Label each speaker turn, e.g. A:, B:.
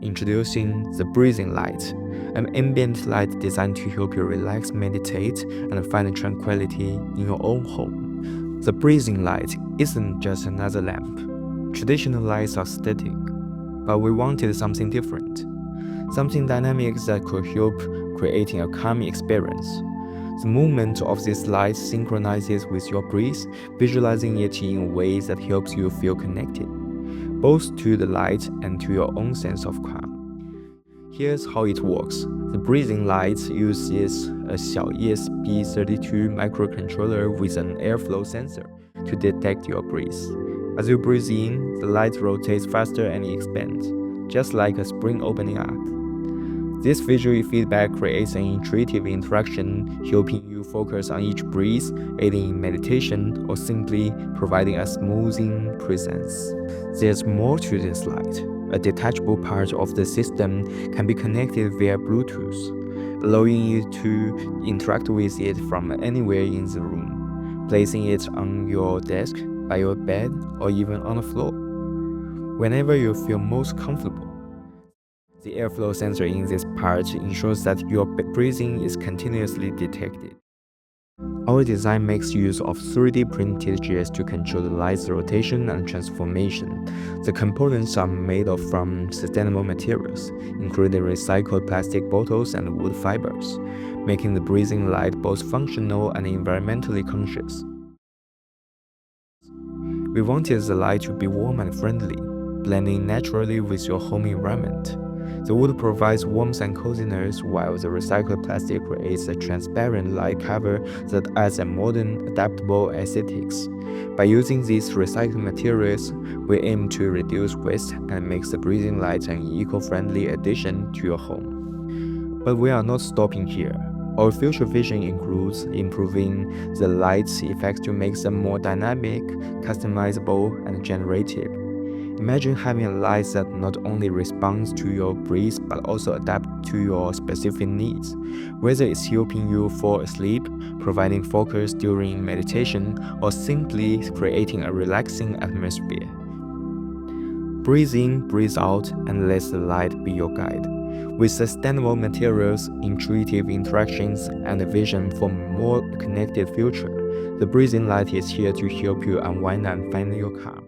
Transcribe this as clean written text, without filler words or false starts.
A: Introducing the breathing light, an ambient light designed to help you relax, meditate, and find tranquility in your own home. The breathing light isn't just another lamp. Traditional lights are static, but we wanted something different, something dynamic that could help creating a calming experience. The movement of this light synchronizes with your breath, visualizing it in ways that helps you feel connected, both to the light and to your own sense of calm. Here's how it works. The breathing light uses a Xiao ESP32 microcontroller with an airflow sensor to detect your breath. As you breathe in, the light rotates faster and expands, just like a spring opening up. This visual feedback creates an intuitive interaction, helping you focus on each breath, aiding in meditation, or simply providing a smoothing presence. There's more to this light. A detachable part of the system can be connected via Bluetooth, allowing you to interact with it from anywhere in the room, placing it on your desk, by your bed, or even on the floor, whenever you feel most comfortable. The airflow sensor in this part ensures that your breathing is continuously detected. Our design makes use of 3D printed gears to control the light's rotation and transformation. The components are made from sustainable materials, including recycled plastic bottles and wood fibers, making the breathing light both functional and environmentally conscious. We wanted the light to be warm and friendly, blending naturally with your home environment. The wood provides warmth and coziness, while the recycled plastic creates a transparent light cover that adds a modern, adaptable aesthetics. By using these recycled materials, we aim to reduce waste and make the breathing light an eco-friendly addition to your home. But we are not stopping here. Our future vision includes improving the light's effects to make them more dynamic, customizable, and generative. Imagine having a light that not only responds to your breath but also adapts to your specific needs, whether it's helping you fall asleep, providing focus during meditation, or simply creating a relaxing atmosphere. Breathe in, breathe out, and let the light be your guide. With sustainable materials, intuitive interactions, and a vision for a more connected future, the breathing light is here to help you unwind and find your calm.